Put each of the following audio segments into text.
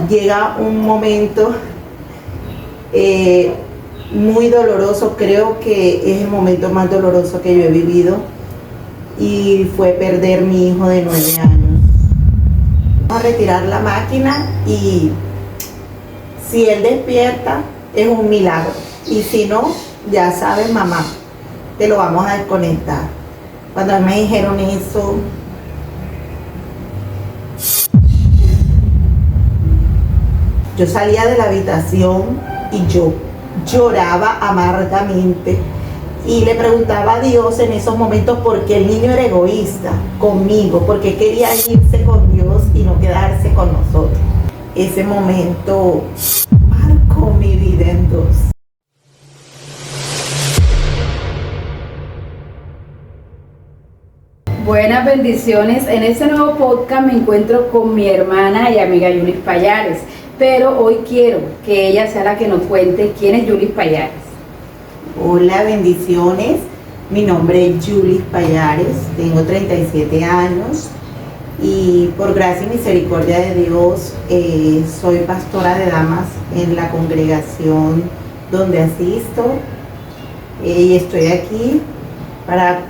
llega un momento muy doloroso, creo que es el momento más doloroso que yo he vivido, y fue perder mi hijo de 9 años. Vamos a retirar la máquina y si él despierta es un milagro, y si no, ya sabes, mamá, te lo vamos a desconectar. Cuando me dijeron eso, yo salía de la habitación y yo lloraba amargamente y le preguntaba a Dios en esos momentos por qué el niño era egoísta conmigo, porque quería irse con Dios y no quedarse con nosotros. Ese momento marcó mi vida en dos. Buenas bendiciones. En este nuevo podcast me encuentro con mi hermana y amiga Yulis Payares, pero hoy quiero que ella sea la que nos cuente quién es Yulis Payares. Hola, bendiciones. Mi nombre es Yulis Payares, tengo 37 años y por gracia y misericordia de Dios soy pastora de damas en la congregación donde asisto, y estoy aquí para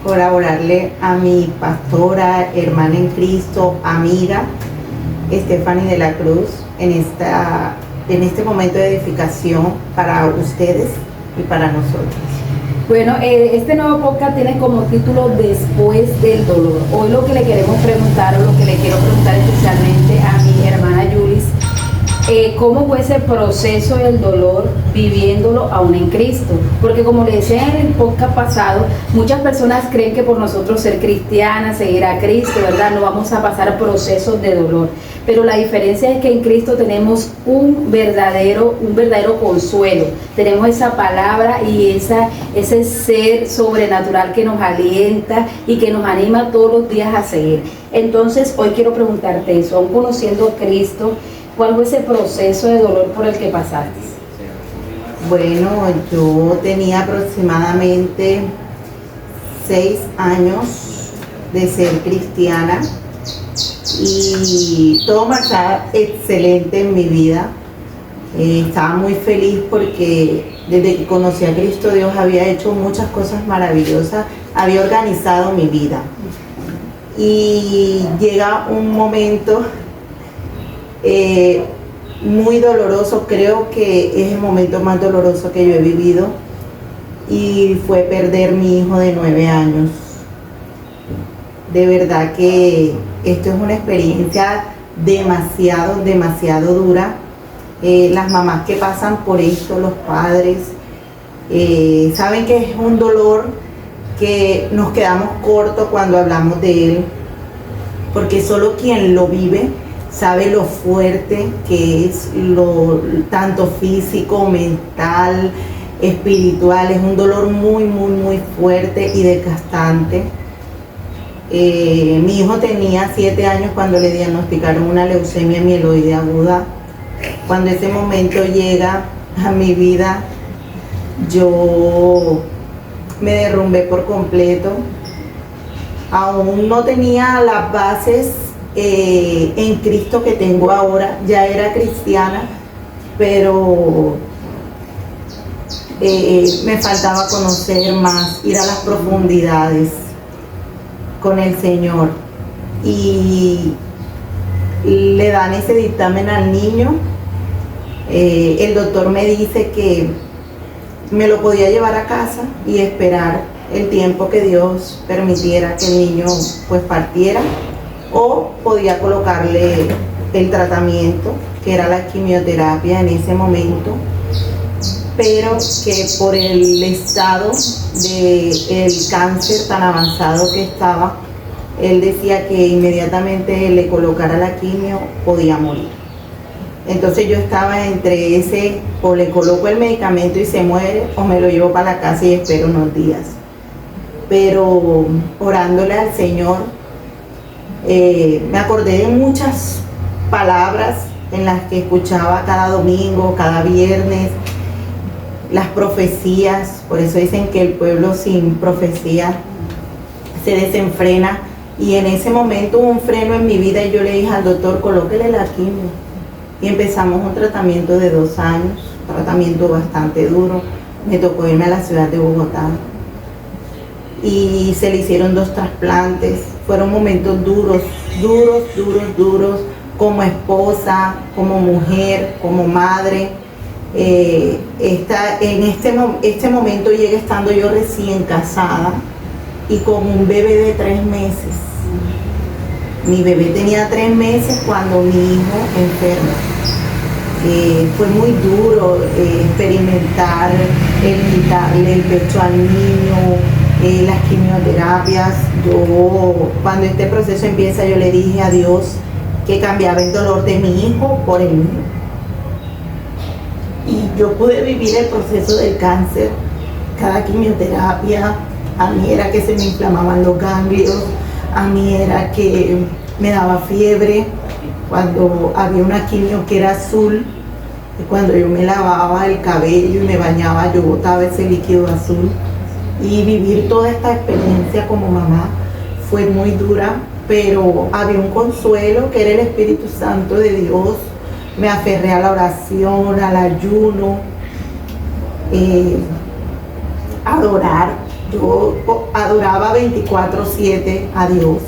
colaborarle a mi pastora, hermana en Cristo, amiga, Stephanie de la Cruz, en este momento de edificación para ustedes y para nosotros. Bueno, este nuevo podcast tiene como título Después del dolor. Hoy lo que le queremos preguntar, o lo que le quiero preguntar especialmente a mi hermana Yulis, ¿cómo fue ese proceso del dolor viviéndolo aún en Cristo? Porque como le decía en el podcast pasado, muchas personas creen que por nosotros ser cristianas, seguir a Cristo, ¿verdad?, no vamos a pasar procesos de dolor. Pero la diferencia es que en Cristo tenemos un verdadero consuelo. Tenemos esa palabra y ese ser sobrenatural que nos alienta y que nos anima todos los días a seguir. Entonces, hoy quiero preguntarte eso, aún conociendo a Cristo, ¿cuál fue ese proceso de dolor por el que pasaste? Bueno, yo tenía aproximadamente 6 años de ser cristiana y todo marchaba excelente en mi vida. Estaba muy feliz porque desde que conocí a Cristo Dios había hecho muchas cosas maravillosas, había organizado mi vida. Y llega un momento muy doloroso, creo que es el momento más doloroso que yo he vivido, y fue perder mi hijo de 9 años. De verdad que esto es una experiencia demasiado dura. Las mamás que pasan por esto, los padres, saben que es un dolor que nos quedamos cortos cuando hablamos de él, porque solo quien lo vive sabe lo fuerte que es, lo tanto físico, mental, espiritual. Es un dolor muy fuerte y desgastante. Mi hijo tenía 7 años cuando le diagnosticaron una leucemia mieloide aguda. Cuando ese momento llega a mi vida, yo me derrumbé por completo. Aún no tenía las bases en Cristo que tengo ahora. Ya era cristiana, pero me faltaba conocer más, ir a las profundidades con el Señor, y le dan ese dictamen al niño. El doctor me dice que me lo podía llevar a casa y esperar el tiempo que Dios permitiera que el niño pues partiera, o podía colocarle el tratamiento que era la quimioterapia en ese momento, pero que por el estado del cáncer tan avanzado que estaba, él decía que inmediatamente le colocara la quimio podía morir. Entonces yo estaba entre ese, o le coloco el medicamento y se muere, o me lo llevo para la casa y espero unos días. Pero orándole al Señor, me acordé de muchas palabras en las que escuchaba cada domingo, cada viernes, las profecías. Por eso dicen que el pueblo sin profecía se desenfrena, y en ese momento hubo un freno en mi vida y yo le dije al doctor: colóquele la quimio, y empezamos un tratamiento de 2 años, un tratamiento bastante duro. Me tocó irme a la ciudad de Bogotá y se le hicieron 2 trasplantes. Fueron momentos duros, como esposa, como mujer, como madre. En este momento llega estando yo recién casada y con un bebé de 3 meses. Mi bebé tenía 3 meses cuando mi hijo enferma. Fue muy duro experimentar el quitarle el pecho al niño, las quimioterapias. Yo, cuando este proceso empieza, yo le dije a Dios que cambiaba el dolor de mi hijo por el mío. Y yo pude vivir el proceso del cáncer. Cada quimioterapia, a mí era que se me inflamaban los ganglios, a mí era que me daba fiebre. Cuando había una quimio que era azul, y cuando yo me lavaba el cabello y me bañaba, yo botaba ese líquido azul. Y vivir toda esta experiencia como mamá fue muy dura, pero había un consuelo que era el Espíritu Santo de Dios. Me aferré a la oración, al ayuno, adorar. Yo adoraba 24/7 a Dios.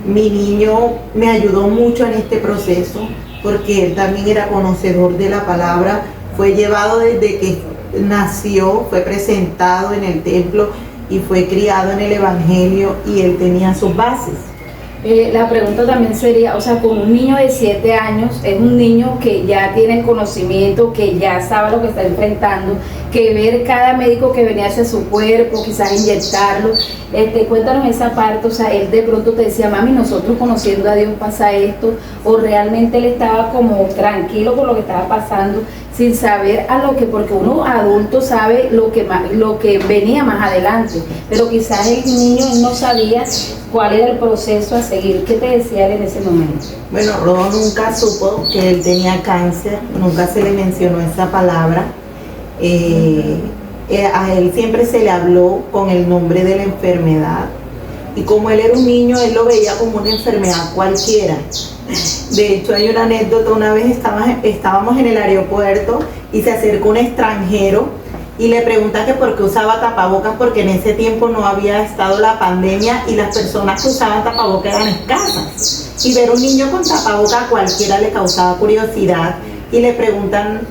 Mi niño me ayudó mucho en este proceso porque él también era conocedor de la palabra. Fue llevado desde que nació, fue presentado en el templo y fue criado en el Evangelio y él tenía sus bases. La pregunta también sería, o sea, con un niño de 7 años, es un niño que ya tiene conocimiento, que ya sabe lo que está enfrentando, que ver cada médico que venía hacia su cuerpo, quizás inyectarlo. Cuéntanos esa parte, o sea, él de pronto te decía, mami, nosotros conociendo a Dios pasa esto, o realmente él estaba como tranquilo con lo que estaba pasando, sin saber a lo que, porque uno adulto sabe lo que venía más adelante, pero quizás el niño no sabía cuál era el proceso a seguir. ¿Qué te decía él en ese momento? Bueno, Rodo nunca supo que él tenía cáncer, nunca se le mencionó esa palabra. A él siempre se le habló con el nombre de la enfermedad. Y como él era un niño, él lo veía como una enfermedad cualquiera. De hecho, hay una anécdota, una vez estábamos en el aeropuerto y se acercó un extranjero y le pregunta que por qué usaba tapabocas, porque en ese tiempo no había estado la pandemia y las personas que usaban tapabocas eran escasas. Y ver un niño con tapabocas a cualquiera le causaba curiosidad. Y le preguntan,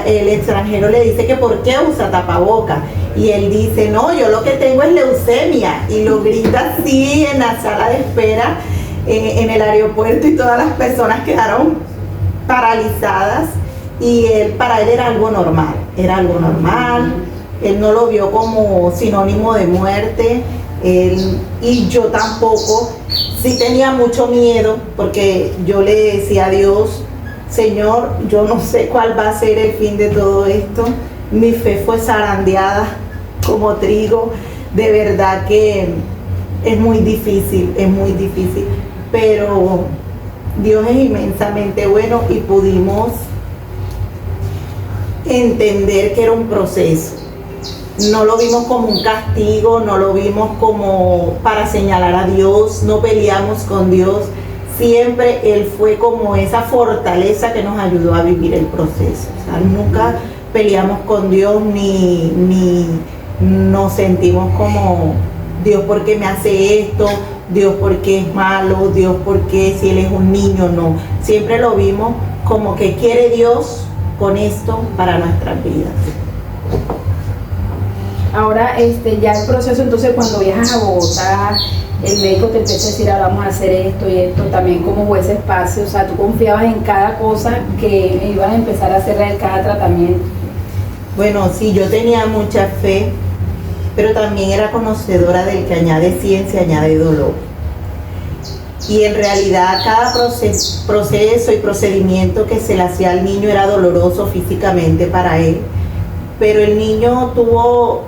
el extranjero le dice que por qué usa tapabocas. Y él dice, no, yo lo que tengo es leucemia. Y lo grita así en la sala de espera, en el aeropuerto, y todas las personas quedaron paralizadas. Y para él era algo normal, él no lo vio como sinónimo de muerte, y yo tampoco. Sí tenía mucho miedo, porque yo le decía a Dios, Señor, yo no sé cuál va a ser el fin de todo esto. Mi fe fue zarandeada como trigo. De verdad que es muy difícil, pero Dios es inmensamente bueno y pudimos entender que era un proceso. No lo vimos como un castigo, no lo vimos como para señalar a Dios, no peleamos con Dios. Siempre Él fue como esa fortaleza que nos ayudó a vivir el proceso. O sea, nunca peleamos con Dios ni nos sentimos como, Dios, ¿por qué me hace esto? Dios, ¿por qué es malo? Dios, ¿por qué si Él es un niño? No. Siempre lo vimos como que quiere Dios con esto para nuestras vidas. Ahora, ya el proceso, entonces cuando viajas a Bogotá, el médico te empieza a decir, ahora vamos a hacer esto y esto, también cómo fue ese espacio, o sea, tú confiabas en cada cosa que iban a empezar a hacer cada tratamiento. Bueno, sí, yo tenía mucha fe, pero también era conocedora del que añade ciencia, añade dolor. Y en realidad cada proceso y procedimiento que se le hacía al niño era doloroso físicamente para él, pero el niño tuvo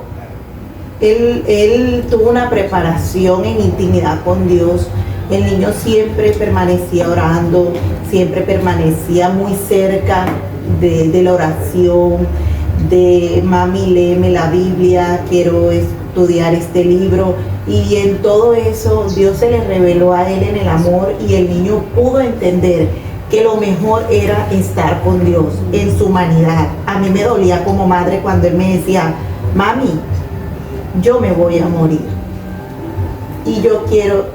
una preparación en intimidad con Dios. El niño siempre permanecía orando, siempre permanecía muy cerca de la oración, de mami, léeme la Biblia, quiero estudiar este libro. Y en todo eso Dios se le reveló a él en el amor, y el niño pudo entender que lo mejor era estar con Dios en su humanidad. A mí me dolía como madre cuando él me decía, mami, yo me voy a morir y yo quiero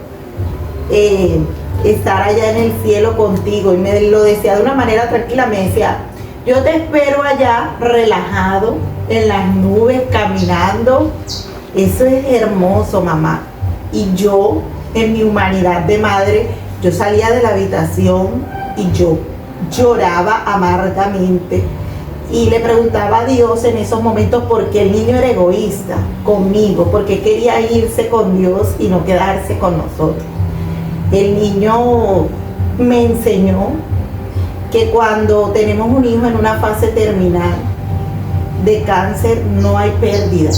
estar allá en el cielo contigo. Y me lo decía de una manera tranquila, me decía, yo te espero allá relajado en las nubes caminando. Eso es hermoso, mamá. Y yo, en mi humanidad de madre, yo salía de la habitación y yo lloraba amargamente y le preguntaba a Dios en esos momentos por qué el niño era egoísta conmigo, porque quería irse con Dios y no quedarse con nosotros. El niño me enseñó que cuando tenemos un hijo en una fase terminal de cáncer no hay pérdida.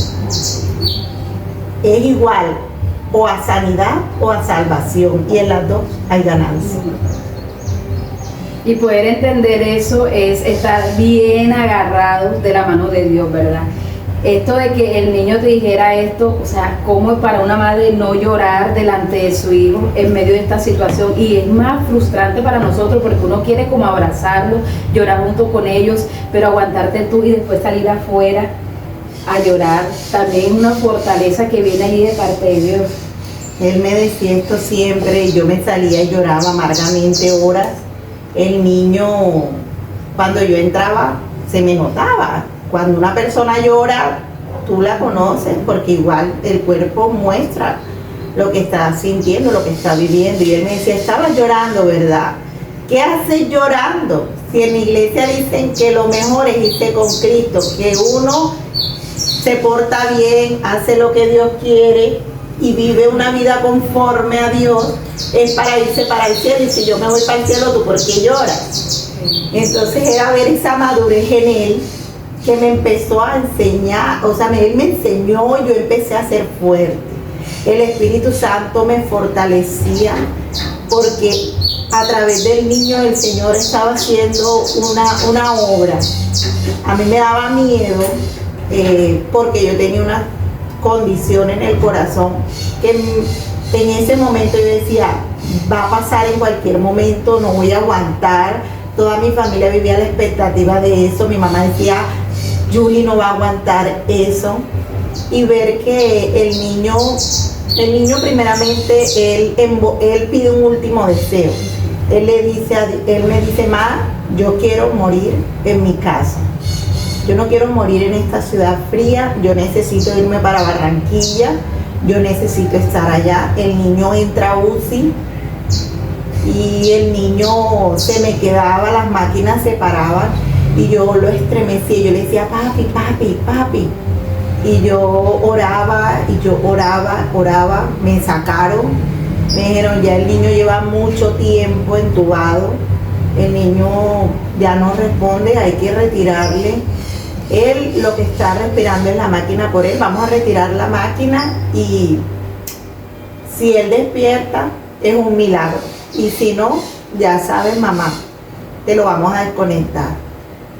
Es igual o a sanidad o a salvación, y en las dos hay ganancia. Y poder entender eso es estar bien agarrados de la mano de Dios, ¿verdad? Esto de que el niño te dijera esto, o sea, cómo es para una madre no llorar delante de su hijo en medio de esta situación, y es más frustrante para nosotros porque uno quiere como abrazarlo, llorar junto con ellos, pero aguantarte tú y después salir afuera a llorar, también una fortaleza que viene ahí de parte de Dios. Él me decía esto siempre y yo me salía y lloraba amargamente horas. El niño, cuando yo entraba, se me notaba. Cuando una persona llora, tú la conoces, porque igual el cuerpo muestra lo que está sintiendo, lo que está viviendo. Y él me decía, estabas llorando, ¿verdad? ¿Qué haces llorando? Si en mi iglesia dicen que lo mejor es irse con Cristo, que uno se porta bien, hace lo que Dios quiere y vive una vida conforme a Dios, es para irse para el cielo. Y si yo me voy para el cielo, ¿tú por qué lloras? Entonces era ver esa madurez en él que me empezó a enseñar, o sea, él me enseñó y yo empecé a ser fuerte. El Espíritu Santo me fortalecía porque a través del niño el Señor estaba haciendo una obra. A mí me daba miedo porque yo tenía una condición en el corazón que en ese momento yo decía, va a pasar en cualquier momento, no voy a aguantar. Toda mi familia vivía a la expectativa de eso. Mi mamá decía, Julie no va a aguantar eso. Y ver que el niño primeramente, él pide un último deseo. Él me dice, ma, yo quiero morir en mi casa. Yo no quiero morir en esta ciudad fría, yo necesito irme para Barranquilla, yo necesito estar allá. El niño entra a UCI y el niño se me quedaba, las máquinas se paraban y yo lo estremecía. Yo le decía, papi, papi, papi. Y yo oraba, me sacaron, me dijeron, ya el niño lleva mucho tiempo entubado, el niño ya no responde, hay que retirarle. Él lo que está respirando es la máquina por él. Vamos a retirar la máquina y si él despierta es un milagro. Y si no, ya sabes, mamá, te lo vamos a desconectar.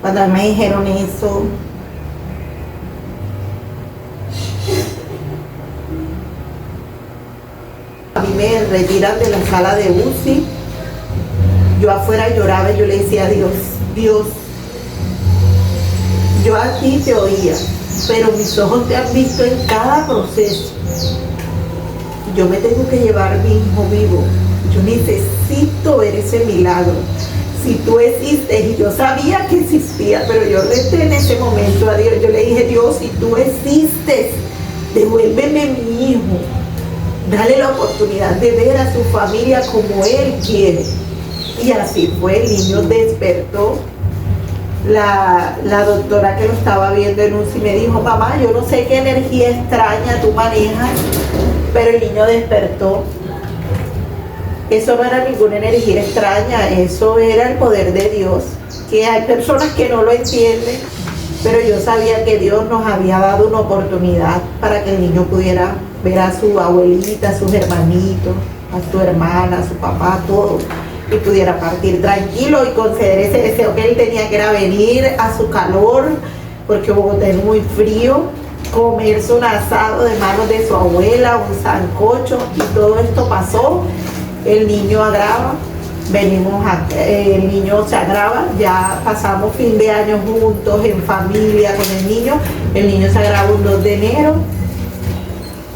Cuando me dijeron eso, a mí me retiran de la sala de UCI. Yo afuera lloraba y yo le decía a Dios, Dios, yo a ti te oía, pero mis ojos te han visto en cada proceso. Yo me tengo que llevar mi hijo vivo. Yo necesito ver ese milagro. Si tú existes, y yo sabía que existía, pero yo reté en ese momento a Dios. Yo le dije, Dios, si tú existes, devuélveme mi hijo. Dale la oportunidad de ver a su familia como Él quiere. Y así fue, el niño despertó. La doctora que lo estaba viendo en UCI me dijo, mamá, yo no sé qué energía extraña tú manejas, pero el niño despertó. Eso no era ninguna energía extraña, eso era el poder de Dios, que hay personas que no lo entienden, pero yo sabía que Dios nos había dado una oportunidad para que el niño pudiera ver a su abuelita, a sus hermanitos, a su hermana, a su papá, todo, y pudiera partir tranquilo y conceder ese deseo que él tenía, que era venir a su calor, porque Bogotá es muy frío, comerse un asado de manos de su abuela, un sancocho, y todo esto pasó. El niño agrava, el niño se agrava, ya pasamos fin de año juntos, en familia, con el niño se agrava un 2 de enero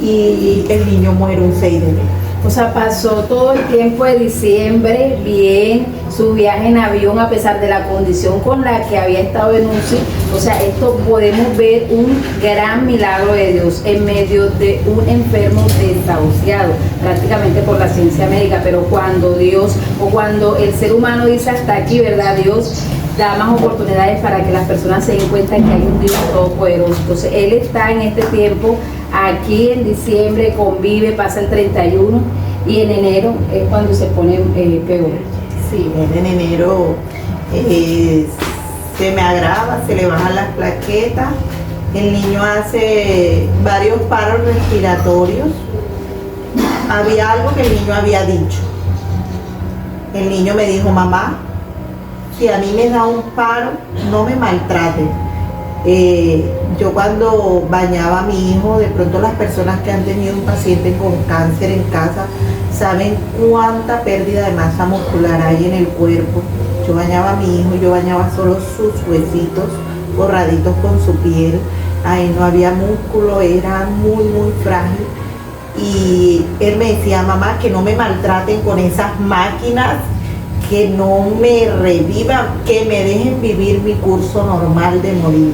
y el niño muere un 6 de enero. O sea, pasó todo el tiempo de diciembre bien, su viaje en avión a pesar de la condición con la que había estado en UCI. O sea, esto podemos ver un gran milagro de Dios en medio de un enfermo desahuciado, prácticamente por la ciencia médica. Pero cuando Dios o cuando el ser humano dice hasta aquí, ¿verdad? Dios da más oportunidades para que las personas se den cuenta que hay un Dios todopoderoso. Entonces, Él está en este tiempo aquí en diciembre, convive, pasa el 31 y en enero es cuando se pone peor. Sí, en enero se me agrava, se le bajan las plaquetas, el niño hace varios paros respiratorios. Había algo que el niño había dicho. El niño me dijo: mamá, si a mí me da un paro, no me maltrate. Yo cuando bañaba a mi hijo, de pronto las personas que han tenido un paciente con cáncer en casa saben cuánta pérdida de masa muscular hay en el cuerpo. Yo bañaba a mi hijo, yo bañaba solo sus huesitos borraditos con su piel. Ahí no había músculo, era muy frágil. Y él me decía: mamá, que no me maltraten con esas máquinas, que no me revivan, que me dejen vivir mi curso normal de morir.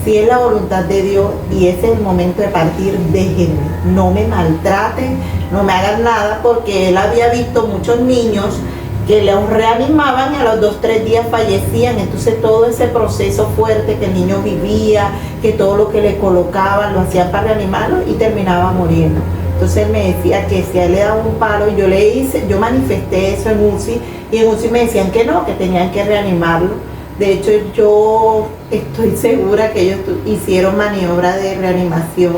Si es la voluntad de Dios y ese es el momento de partir, déjenme, no me maltraten, no me hagan nada, porque él había visto muchos niños que los reanimaban y a los 2-3 días fallecían. Entonces todo ese proceso fuerte que el niño vivía, que todo lo que le colocaban lo hacían para reanimarlo y terminaba muriendo. Entonces él me decía que si a él le daba un palo, yo manifesté eso en UCI, y en UCI me decían que no, que tenían que reanimarlo. De hecho, yo estoy segura que ellos hicieron maniobra de reanimación,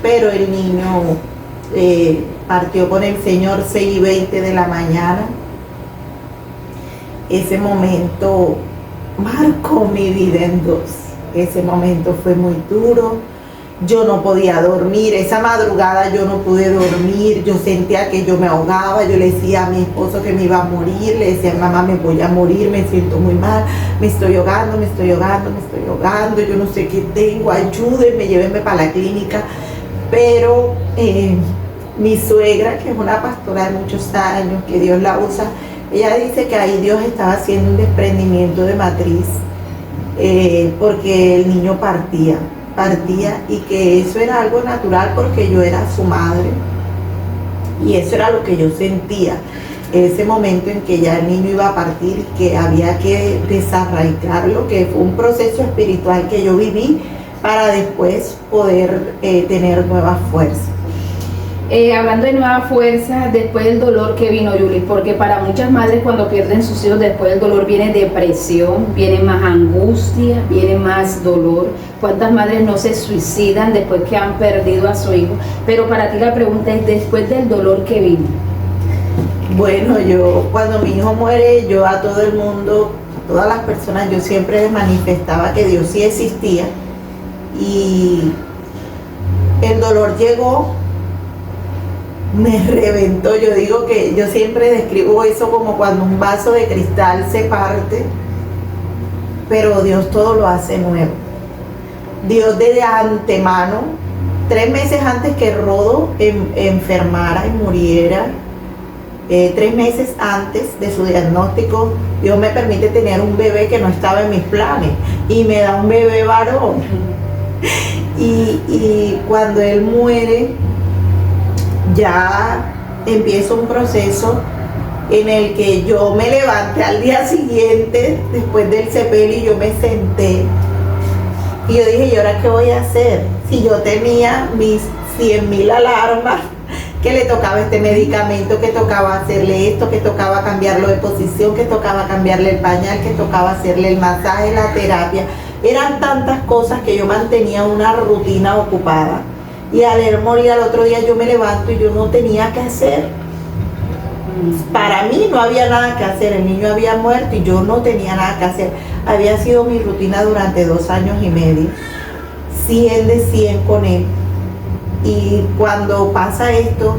pero el niño partió con el Señor 6:20 de la mañana. Ese momento marcó mi vida en dos. Ese momento fue muy duro. Yo no podía dormir, esa madrugada yo no pude dormir, yo sentía que yo me ahogaba. Yo le decía a mi esposo que me iba a morir, le decía: mamá, me voy a morir, me siento muy mal, me estoy ahogando, yo no sé qué tengo, ayúdenme, llévenme para la clínica. Pero mi suegra, que es una pastora de muchos años, que Dios la usa, ella dice que ahí Dios estaba haciendo un desprendimiento de matriz, porque el niño partía y que eso era algo natural porque yo era su madre y eso era lo que yo sentía, ese momento en que ya el niño iba a partir y que había que desarraigarlo, que fue un proceso espiritual que yo viví para después poder tener nuevas fuerzas. Hablando de nueva fuerza, después del dolor que vino, Yuli, porque para muchas madres cuando pierden sus hijos después del dolor viene depresión, viene más angustia, viene más dolor. ¿Cuántas madres no se suicidan después que han perdido a su hijo? Pero para ti la pregunta es, después del dolor que vino. Bueno, yo cuando mi hijo muere, yo a todo el mundo, a todas las personas, yo siempre les manifestaba que Dios sí existía, y el dolor llegó, me reventó. Yo digo que yo siempre describo eso como cuando un vaso de cristal se parte, pero Dios todo lo hace nuevo. Dios desde antemano, 3 meses antes que Rodo enfermara y muriera, 3 meses antes de su diagnóstico, Dios me permite tener un bebé que no estaba en mis planes y me da un bebé varón. Y cuando él muere, ya empieza un proceso en el que yo me levanté al día siguiente después del sepelio y yo me senté y yo dije: ¿y ahora qué voy a hacer? Si yo tenía mis 100.000 alarmas, que le tocaba este medicamento, que tocaba hacerle esto, que tocaba cambiarlo de posición, que tocaba cambiarle el pañal, que tocaba hacerle el masaje, la terapia. Eran tantas cosas que yo mantenía una rutina ocupada. Y al él morir al otro día yo me levanto y yo no tenía que hacer. Para mí no había nada que hacer, el niño había muerto y yo no tenía nada que hacer. Había sido mi rutina durante 2 años y medio, 100 de 100 con él. Y cuando pasa esto,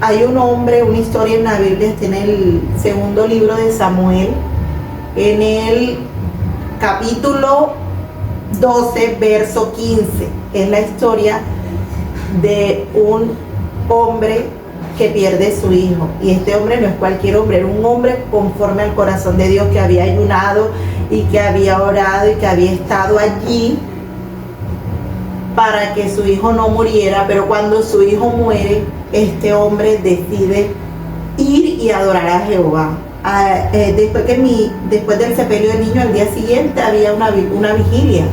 hay un hombre, una historia en la Biblia, está en el segundo libro de Samuel, en el capítulo 12, verso 15. Es la historia de un hombre que pierde su hijo. Y este hombre no es cualquier hombre, era un hombre conforme al corazón de Dios, que había ayunado y que había orado y que había estado allí para que su hijo no muriera. Pero cuando su hijo muere, este hombre decide ir y adorar a Jehová. Después del sepelio del niño, al día siguiente había una vigilia.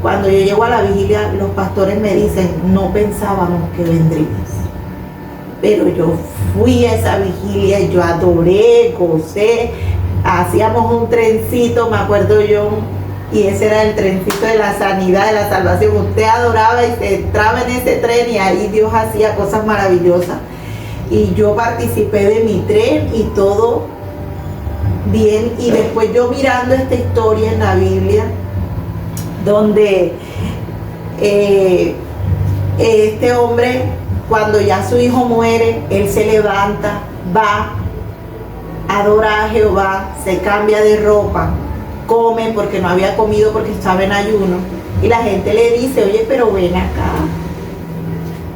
Cuando yo llego a la vigilia, los pastores me dicen: no pensábamos que vendrías, pero yo fui a esa vigilia, yo adoré, gocé, hacíamos un trencito, me acuerdo yo, y ese era el trencito de la sanidad, de la salvación. Usted adoraba y se entraba en ese tren y ahí Dios hacía cosas maravillosas. Y yo participé de mi tren y todo bien. Y después yo mirando esta historia en la Biblia, donde este hombre, cuando ya su hijo muere, él se levanta, va, adora a Jehová, se cambia de ropa, come porque no había comido porque estaba en ayuno, y la gente le dice: oye, pero ven acá,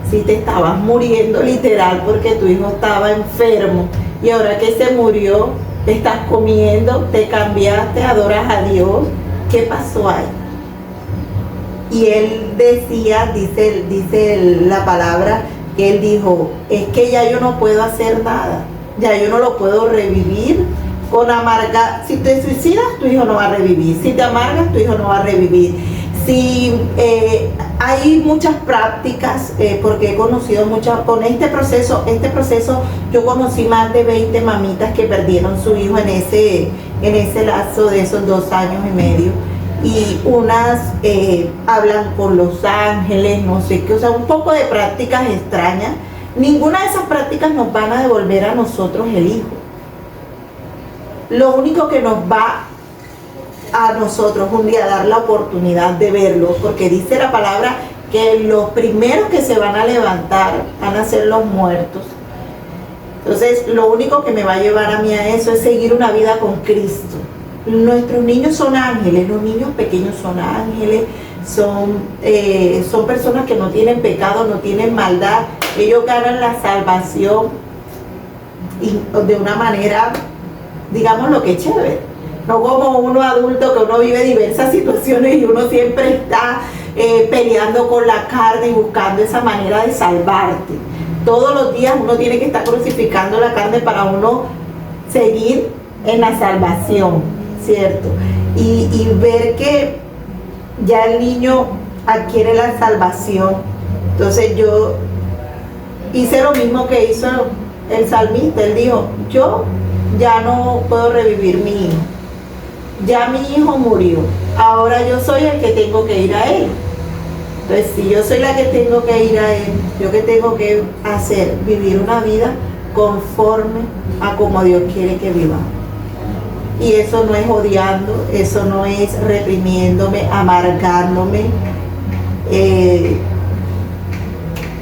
si te estabas muriendo literal porque tu hijo estaba enfermo, y ahora que se murió estás comiendo, te cambiaste, adoras a Dios, ¿qué pasó ahí? Y él decía, dice la palabra, que él dijo: es que ya yo no puedo hacer nada, ya yo no lo puedo revivir. Con amarga, si te suicidas, tu hijo no va a revivir. Si te amargas, tu hijo no va a revivir. Si hay muchas prácticas, porque he conocido muchas, con este proceso yo conocí más de 20 mamitas que perdieron su hijo en ese lapso de esos 2 años y medio. Y unas hablan con los ángeles, no sé qué, o sea, un poco de prácticas extrañas. Ninguna de esas prácticas nos van a devolver a nosotros el hijo. Lo único que nos va a nosotros un día dar la oportunidad de verlo, porque dice la palabra que los primeros que se van a levantar van a ser los muertos. Entonces, lo único que me va a llevar a mí a eso es seguir una vida con Cristo. Nuestros niños son ángeles, los niños pequeños son ángeles, son personas que no tienen pecado, no tienen maldad. Ellos ganan la salvación y de una manera, digamos, lo que es chévere. No como uno adulto, que uno vive diversas situaciones y uno siempre está peleando con la carne y buscando esa manera de salvarte. Todos los días uno tiene que estar crucificando la carne para uno seguir en la salvación, ¿cierto? Y ver que ya el niño adquiere la salvación. Entonces yo hice lo mismo que hizo el salmista. Él dijo: yo ya no puedo revivir mi hijo, ya mi hijo murió, ahora yo soy el que tengo que ir a él. Entonces, si yo soy la que tengo que ir a él, yo que tengo que hacer, vivir una vida conforme a como Dios quiere que vivamos. Y eso no es odiando, eso no es reprimiéndome, amargándome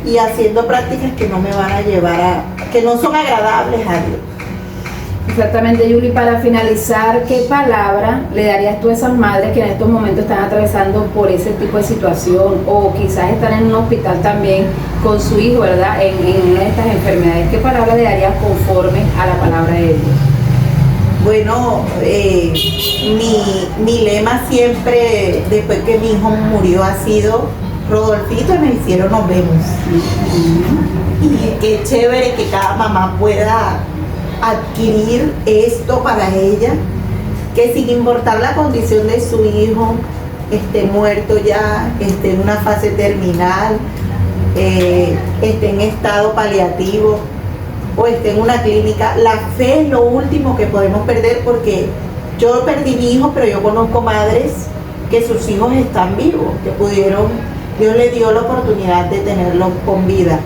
y haciendo prácticas que no me van a llevar que no son agradables a Dios. Exactamente, Yuli. Para finalizar, ¿qué palabra le darías tú a esas madres que en estos momentos están atravesando por ese tipo de situación, o quizás están en un hospital también con su hijo, ¿verdad?, en una de estas enfermedades? ¿Qué palabra le darías conforme a la palabra de Dios? Bueno, mi lema siempre, después que mi hijo murió, ha sido: Rodolfito, en el cielo nos vemos. Y qué chévere que cada mamá pueda adquirir esto para ella, que sin importar la condición de su hijo, esté muerto ya, esté en una fase terminal, esté en estado paliativo o esté en una clínica, la fe es lo último que podemos perder, porque yo perdí mi hijo, pero yo conozco madres que sus hijos están vivos, que pudieron, Dios le dio la oportunidad de tenerlos con vida.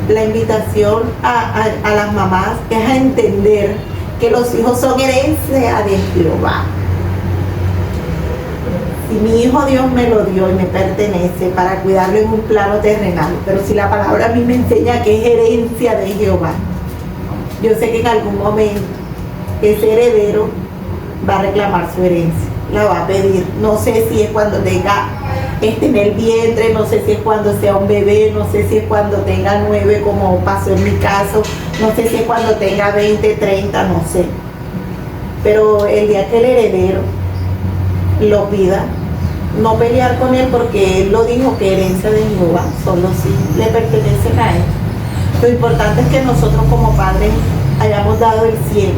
La invitación a las mamás es a entender que los hijos son herencia de Jehová. Si mi hijo Dios me lo dio y me pertenece para cuidarlo en un plano terrenal, pero si la palabra a mí me enseña que es herencia de Jehová, yo sé que en algún momento ese heredero va a reclamar su herencia, la va a pedir. No sé si es cuando tenga en el vientre, no sé si es cuando sea un bebé, no sé si es cuando tenga 9 como pasó en mi caso, no sé si es cuando tenga 20, 30, no sé. Pero el día que el heredero lo pida, no pelear con él porque él lo dijo que herencia de Jehová, solo si le pertenecen a él. Lo importante es que nosotros como padres hayamos dado el cielo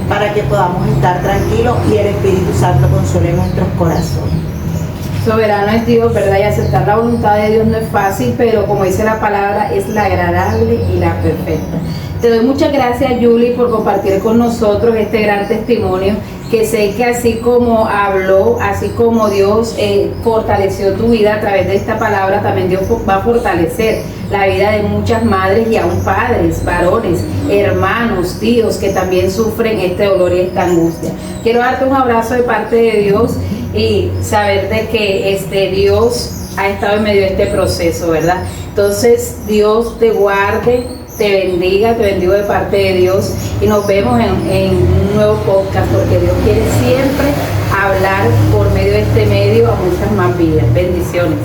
para que podamos estar tranquilos y el Espíritu Santo console nuestros corazones. Soberano es Dios, ¿verdad? Y aceptar la voluntad de Dios no es fácil, pero como dice la palabra, es la agradable y la perfecta. Te doy muchas gracias, Julie, por compartir con nosotros este gran testimonio, que sé que así como habló, así como Dios fortaleció tu vida a través de esta palabra, también Dios va a fortalecer la vida de muchas madres y aún padres, varones, hermanos, tíos que también sufren este dolor y esta angustia. Quiero darte un abrazo de parte de Dios y saber de que Dios ha estado en medio de este proceso, ¿verdad? Entonces, Dios te guarde, te bendigo de parte de Dios y nos vemos en un nuevo podcast, porque Dios quiere siempre hablar por medio de este medio a muchas más vidas. Bendiciones.